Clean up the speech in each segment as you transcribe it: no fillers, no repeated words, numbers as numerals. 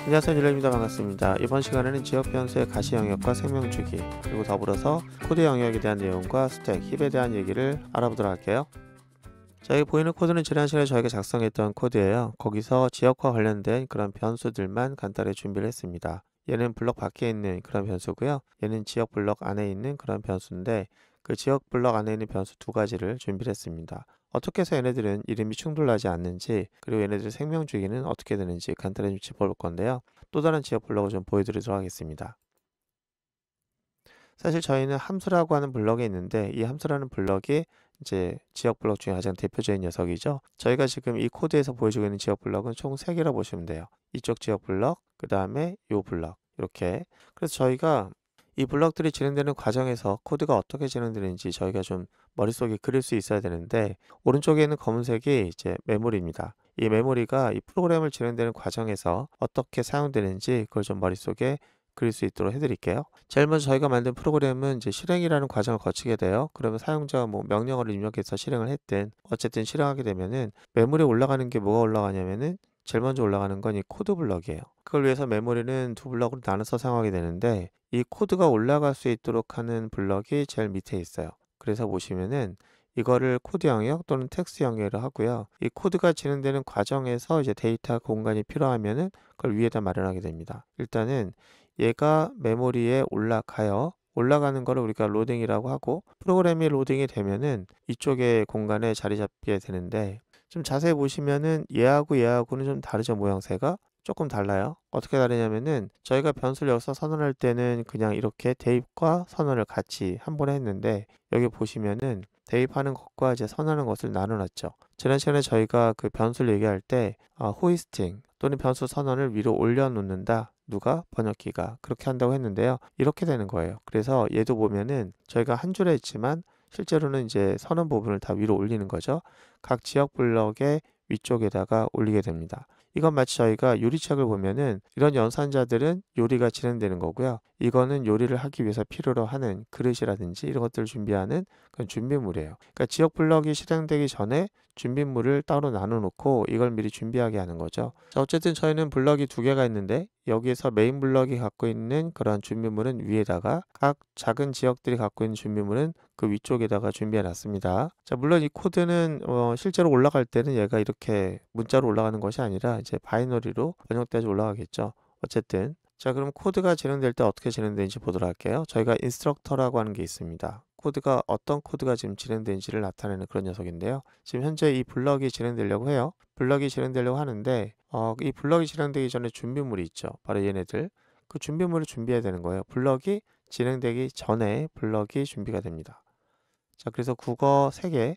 안녕하세요, 닐레입니다. 반갑습니다. 이번 시간에는 지역 변수의 가시 영역과 생명주기, 그리고 더불어서 코드 영역에 대한 내용과 스택, 힙에 대한 얘기를 알아보도록 할게요. 자, 여기 보이는 코드는 지난 시간에 저희가 작성했던 코드예요. 거기서 지역과 관련된 그런 변수들만 간단히 준비를 했습니다. 얘는 블럭 밖에 있는 그런 변수고요. 얘는 지역 블럭 안에 있는 그런 변수인데, 그 지역 블럭 안에 있는 변수 두 가지를 준비를 했습니다. 어떻게 해서 얘네들은 이름이 충돌나지 않는지, 그리고 얘네들의 생명주기는 어떻게 되는지 간단히 좀 짚어볼 건데요. 또 다른 지역 블럭을 좀 보여드리도록 하겠습니다. 사실 저희는 함수라고 하는 블럭이 있는데, 이 함수라는 블럭이 이제 지역 블럭 중에 가장 대표적인 녀석이죠. 저희가 지금 이 코드에서 보여주고 있는 지역 블럭은 총 3개라 보시면 돼요. 이쪽 지역 블럭, 그 다음에 요 블럭, 이렇게. 그래서 저희가 이 블럭들이 진행되는 과정에서 코드가 어떻게 진행되는지 저희가 좀 머릿속에 그릴 수 있어야 되는데, 오른쪽에 있는 검은색이 이제 메모리입니다. 이 메모리가 이 프로그램을 진행되는 과정에서 어떻게 사용되는지 그걸 좀 머릿속에 그릴 수 있도록 해드릴게요. 제일 먼저 저희가 만든 프로그램은 이제 실행이라는 과정을 거치게 돼요. 그러면 사용자가 뭐 명령어를 입력해서 실행을 했든 어쨌든 실행하게 되면은 메모리에 올라가는 게 뭐가 올라가냐면은 제일 먼저 올라가는 건 이 코드 블럭이에요. 그걸 위해서 메모리는 두 블럭으로 나눠서 사용하게 되는데, 이 코드가 올라갈 수 있도록 하는 블럭이 제일 밑에 있어요. 그래서 보시면은 이거를 코드 영역 또는 텍스트 영역이라고 하고요. 이 코드가 진행되는 과정에서 이제 데이터 공간이 필요하면은 그걸 위에다 마련하게 됩니다. 일단은 얘가 메모리에 올라가요. 올라가는 거를 우리가 로딩이라고 하고, 프로그램이 로딩이 되면은 이쪽에 공간에 자리 잡게 되는데, 좀 자세히 보시면은 얘하고는 좀 다르죠. 모양새가 조금 달라요. 어떻게 다르냐면은 저희가 변수를 여기서 선언할 때는 그냥 이렇게 대입과 선언을 같이 한 번에 했는데, 여기 보시면은 대입하는 것과 이제 선언하는 것을 나눠놨죠. 지난 시간에 저희가 그 변수를 얘기할 때 호이스팅 또는 변수 선언을 위로 올려놓는다. 누가? 번역기가. 그렇게 한다고 했는데요. 이렇게 되는 거예요. 그래서 얘도 보면은 저희가 한 줄에 했지만 실제로는 이제 선언 부분을 다 위로 올리는 거죠. 각 지역 블럭의 위쪽에다가 올리게 됩니다. 이건 마치 저희가 요리책을 보면은 이런 연산자들은 요리가 진행되는 거고요. 이거는 요리를 하기 위해서 필요로 하는 그릇이라든지 이런 것들을 준비하는 그런 준비물이에요. 그러니까 지역 블럭이 실행되기 전에 준비물을 따로 나눠 놓고 이걸 미리 준비하게 하는 거죠. 자, 어쨌든 저희는 블럭이 두 개가 있는데, 여기에서 메인 블럭이 갖고 있는 그런 준비물은 위에다가, 각 작은 지역들이 갖고 있는 준비물은 그 위쪽에다가 준비해 놨습니다. 자, 물론 이 코드는 실제로 올라갈 때는 얘가 이렇게 문자로 올라가는 것이 아니라 이제 바이너리로 번역돼서 올라가겠죠. 어쨌든 자, 그럼 코드가 진행될 때 어떻게 진행되는지 보도록 할게요. 저희가 인스트럭터라고 하는 게 있습니다. 코드가 어떤 코드가 지금 진행되는지를 나타내는 그런 녀석인데요. 지금 현재 이 블럭이 진행되려고 해요. 블럭이 진행되려고 하는데 이 블럭이 진행되기 전에 준비물이 있죠. 바로 얘네들. 그 준비물을 준비해야 되는 거예요. 블럭이 진행되기 전에 블럭이 준비가 됩니다. 자, 그래서 국어 3개,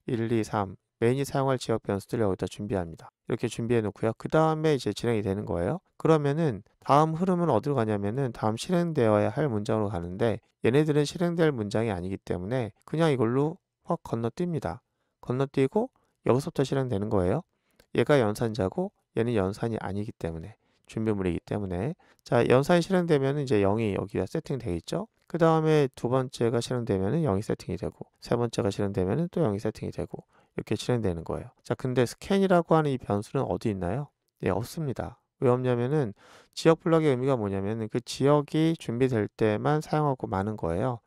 1, 2, 3 메인이 사용할 지역 변수들을 여기다 준비합니다. 이렇게 준비해 놓고요. 그 다음에 이제 진행이 되는 거예요. 그러면은 다음 흐름은 어디로 가냐면은 다음 실행되어야 할 문장으로 가는데, 얘네들은 실행될 문장이 아니기 때문에 그냥 이걸로 확 건너뜁니다. 건너뛰고 여기서부터 실행되는 거예요. 얘가 연산자고 얘는 연산이 아니기 때문에, 준비물이기 때문에. 자, 연산이 실행되면 이제 0이 여기가 세팅되어 있죠. 그 다음에 두 번째가 실행되면 0이 세팅이 되고, 세 번째가 실행되면 또 0이 세팅이 되고, 이렇게 실행되는 거예요. 자, 근데 스캔이라고 하는 이 변수는 어디 있나요? 네, 없습니다. 왜 없냐면은 지역 블럭의 의미가 뭐냐면은 그 지역이 준비될 때만 사용하고 마는 거예요.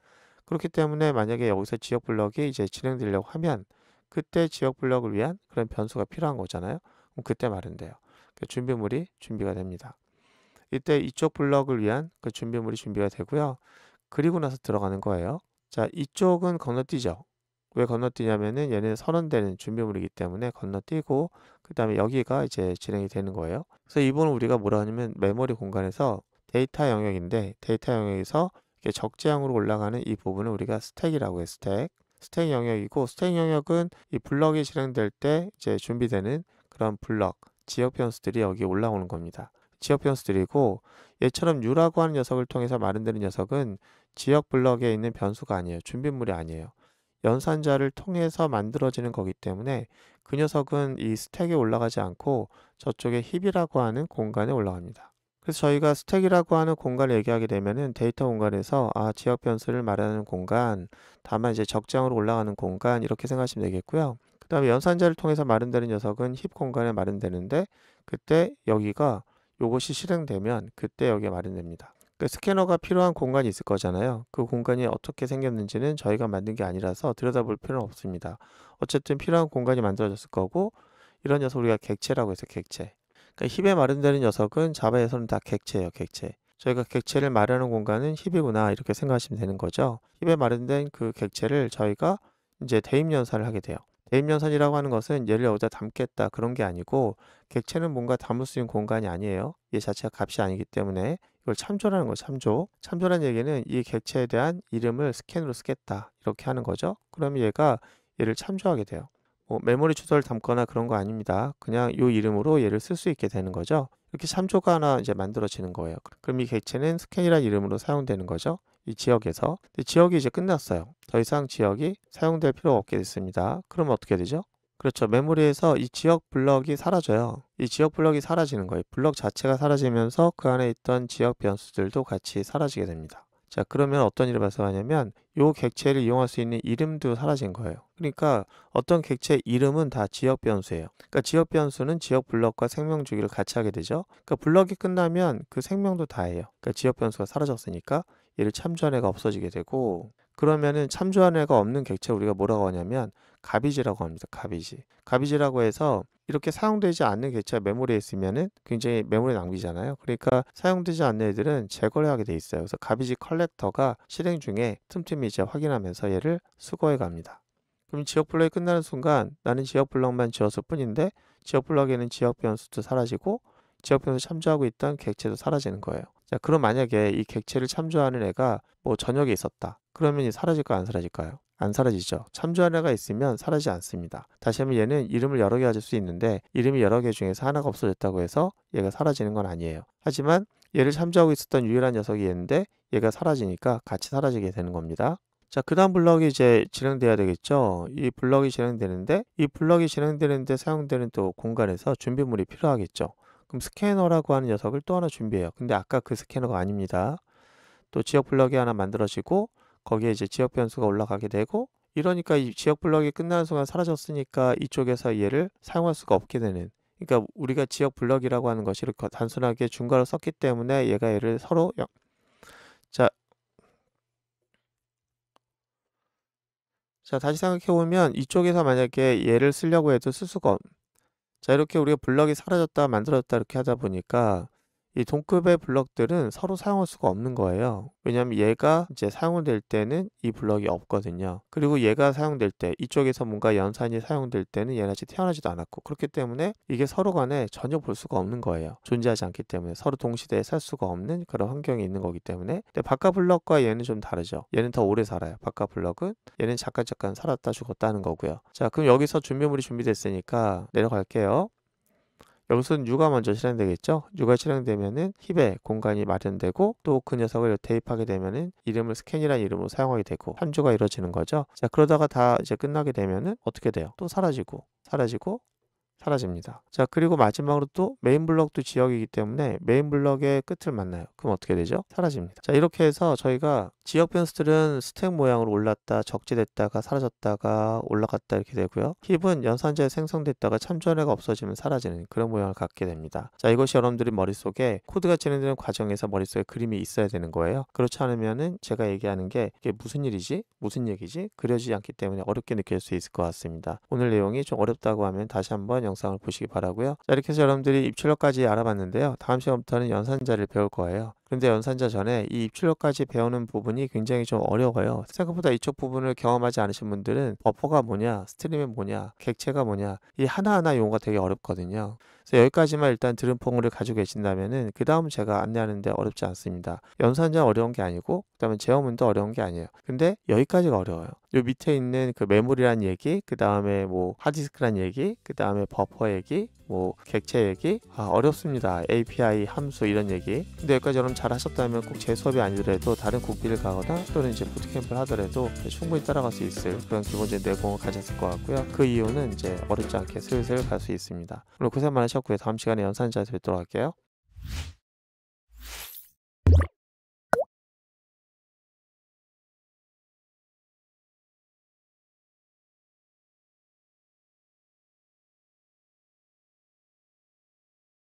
그렇기 때문에 만약에 여기서 지역 블럭이 이제 진행되려고 하면 그때 지역 블럭을 위한 그런 변수가 필요한 거잖아요. 그럼 그때 마련돼요. 그 준비물이 준비가 됩니다. 이때 이쪽 블럭을 위한 그 준비물이 준비가 되고요. 그리고 나서 들어가는 거예요. 자, 이쪽은 건너뛰죠. 왜 건너뛰냐면은 얘는 선언되는 준비물이기 때문에 건너뛰고, 그 다음에 여기가 이제 진행이 되는 거예요. 그래서 이 부분을 우리가 뭐라 하냐면 메모리 공간에서 데이터 영역인데, 데이터 영역에서 이렇게 적재형으로 올라가는 이 부분을 우리가 스택이라고 해요. 스택 영역이고, 스택 영역은 이 블럭이 실행될 때 이제 준비되는 그런 블럭, 지역 변수들이 여기 올라오는 겁니다. 지역 변수들이고, 얘처럼 U라고 하는 녀석을 통해서 마련되는 녀석은 지역 블럭에 있는 변수가 아니에요. 준비물이 아니에요. 연산자를 통해서 만들어지는 거기 때문에 그 녀석은 이 스택에 올라가지 않고 저쪽에 힙이라고 하는 공간에 올라갑니다. 그래서 저희가 스택이라고 하는 공간을 얘기하게 되면은 데이터 공간에서 지역 변수를 말하는 공간, 다만 이제 적정으로 올라가는 공간, 이렇게 생각하시면 되겠고요. 그 다음에 연산자를 통해서 마련되는 녀석은 힙 공간에 마련되는데, 그때 여기가 요것이 실행되면 그때 여기에 마련됩니다. 그 스캐너가 필요한 공간이 있을 거잖아요. 그 공간이 어떻게 생겼는지는 저희가 만든 게 아니라서 들여다볼 필요는 없습니다. 어쨌든 필요한 공간이 만들어졌을 거고, 이런 녀석 우리가 객체라고 해서 객체. 그러니까 힙에 마련되는 녀석은 자바에서는 다 객체예요, 객체. 저희가 객체를 마련하는 공간은 힙이구나 이렇게 생각하시면 되는 거죠. 힙에 마련된 그 객체를 저희가 이제 대입연산을 하게 돼요. 대입연산이라고 하는 것은 얘를 여기다 담겠다 그런 게 아니고, 객체는 뭔가 담을 수 있는 공간이 아니에요. 얘 자체가 값이 아니기 때문에 이걸 참조라는 거죠. 참조. 참조라는 얘기는 이 객체에 대한 이름을 스캔으로 쓰겠다 이렇게 하는 거죠. 그러면 얘가 얘를 참조하게 돼요. 뭐 메모리 주소를 담거나 그런 거 아닙니다. 그냥 이 이름으로 얘를 쓸 수 있게 되는 거죠. 이렇게 참조가 하나 이제 만들어지는 거예요. 그럼 이 객체는 스캔이라는 이름으로 사용되는 거죠. 이 지역에서. 근데 지역이 이제 끝났어요. 더 이상 지역이 사용될 필요가 없게 됐습니다. 그러면 어떻게 되죠? 그렇죠. 메모리에서 이 지역 블럭이 사라져요. 이 지역 블럭이 사라지는 거예요. 블럭 자체가 사라지면서 그 안에 있던 지역 변수들도 같이 사라지게 됩니다. 자, 그러면 어떤 일이 발생하냐면 요 객체를 이용할 수 있는 이름도 사라진 거예요. 그러니까 어떤 객체의 이름은 다 지역 변수예요. 그러니까 지역 변수는 지역 블럭과 생명 주기를 같이 하게 되죠. 그러니까 블럭이 끝나면 그 생명도 다예요. 그러니까 지역 변수가 사라졌으니까 얘를 참조한 애가 없어지게 되고, 그러면은 참조한 애가 없는 객체 우리가 뭐라고 하냐면 가비지라고 합니다. 가비지. 가비지라고 해서 이렇게 사용되지 않는 객체가 메모리에 있으면은 굉장히 메모리 낭비잖아요. 그러니까 사용되지 않는 애들은 제거를 하게 돼 있어요. 그래서 가비지 컬렉터가 실행 중에 틈틈이 이제 확인하면서 얘를 수거해 갑니다. 그럼 지역 블럭이 끝나는 순간 나는 지역 블럭만 지었을 뿐인데, 지역 블럭에는 지역 변수도 사라지고 지역 변수 참조하고 있던 객체도 사라지는 거예요. 자, 그럼 만약에 이 객체를 참조하는 애가 뭐 저녁에 있었다. 그러면 사라질까요? 안 사라질까요? 안 사라지죠. 참조한 애가 있으면 사라지지 않습니다. 다시 한번 얘는 이름을 여러 개 가질 수 있는데 이름이 여러 개 중에서 하나가 없어졌다고 해서 얘가 사라지는 건 아니에요. 하지만 얘를 참조하고 있었던 유일한 녀석이 얘인데 얘가 사라지니까 같이 사라지게 되는 겁니다. 자, 그 다음 블럭이 이제 진행돼야 되겠죠. 이 블럭이 진행되는데 이 블럭이 진행되는데 사용되는 또 공간에서 준비물이 필요하겠죠. 그럼 스캐너라고 하는 녀석을 또 하나 준비해요. 근데 아까 그 스캐너가 아닙니다. 또 지역 블럭이 하나 만들어지고 거기에 이제 지역 변수가 올라가게 되고, 이러니까 이 지역 블럭이 끝나는 순간 사라졌으니까 이쪽에서 얘를 사용할 수가 없게 되는, 그러니까 우리가 지역 블럭이라고 하는 것이 이렇게 단순하게 중괄호 썼기 때문에 얘가 얘를 서로 자, 다시 생각해 보면 이쪽에서 만약에 얘를 쓰려고 해도 쓸 수가 자, 이렇게 우리가 블럭이 사라졌다 만들어졌다 이렇게 하다 보니까 이 동급의 블럭들은 서로 사용할 수가 없는 거예요. 왜냐하면 얘가 이제 사용될 때는 이 블럭이 없거든요. 그리고 얘가 사용될 때 이쪽에서 뭔가 연산이 사용될 때는 얘는 아직 태어나지도 않았고, 그렇기 때문에 이게 서로 간에 전혀 볼 수가 없는 거예요. 존재하지 않기 때문에 서로 동시대에 살 수가 없는 그런 환경에 있는 거기 때문에. 근데 바깥 블럭과 얘는 좀 다르죠. 얘는 더 오래 살아요. 바깥 블럭은 얘는 잠깐 살았다 죽었다 하는 거고요. 자, 그럼 여기서 준비물이 준비됐으니까 내려갈게요. 여기서는 U가 먼저 실행되겠죠. U가 실행되면은 힙에 공간이 마련되고 또 그 녀석을 대입하게 되면은 이름을 스캔이라는 이름으로 사용하게 되고 참조가 이루어지는 거죠. 자, 그러다가 다 이제 끝나게 되면은 어떻게 돼요? 또 사라지고 사라집니다. 자, 그리고 마지막으로 또 메인 블럭도 지역이기 때문에 메인 블럭의 끝을 만나요. 그럼 어떻게 되죠? 사라집니다. 자, 이렇게 해서 저희가 지역 변수들은 스택 모양으로 올랐다 적재됐다가 사라졌다가 올라갔다 이렇게 되고요. 힙은 연산자에 생성됐다가 참조한 애가 없어지면 사라지는 그런 모양을 갖게 됩니다. 자, 이것이 여러분들이 머릿속에 코드가 진행되는 과정에서 머릿속에 그림이 있어야 되는 거예요. 그렇지 않으면은 제가 얘기하는 게 이게 무슨 일이지? 무슨 얘기지? 그려지지 않기 때문에 어렵게 느낄 수 있을 것 같습니다. 오늘 내용이 좀 어렵다고 하면 다시 한번 영상을 보시기 바라고요. 자, 이렇게 해서 여러분들이 입출력까지 알아봤는데요. 다음 시간부터는 연산자를 배울 거예요. 그런데 연산자 전에 이 입출력까지 배우는 부분이 굉장히 좀 어려워요. 생각보다 이쪽 부분을 경험하지 않으신 분들은 버퍼가 뭐냐, 스트림이 뭐냐, 객체가 뭐냐, 이 하나하나 용어가 되게 어렵거든요. 그래서 여기까지만 일단 들은 포문을 가지고 계신다면은 그 다음 제가 안내하는데 어렵지 않습니다. 연산자 어려운 게 아니고 그다음에 제어문도 어려운 게 아니에요. 근데 여기까지가 어려워요. 요 밑에 있는 그 메모리란 얘기, 그 다음에 뭐 하드디스크란 얘기, 그 다음에 버퍼 얘기, 뭐 객체 얘기, 어렵습니다. API 함수 이런 얘기. 근데 여기까지 여러분 잘 하셨다면 꼭 제 수업이 아니더라도 다른 국비를 가거나 또는 이제 부트캠프를 하더라도 충분히 따라갈 수 있을 그런 기본적인 내공을 가졌을 것 같고요. 그 이유는 이제 어렵지 않게 슬슬 갈 수 있습니다. 오늘 고생 많으셨고요. 다음 시간에 연산자에서 뵙도록 할게요.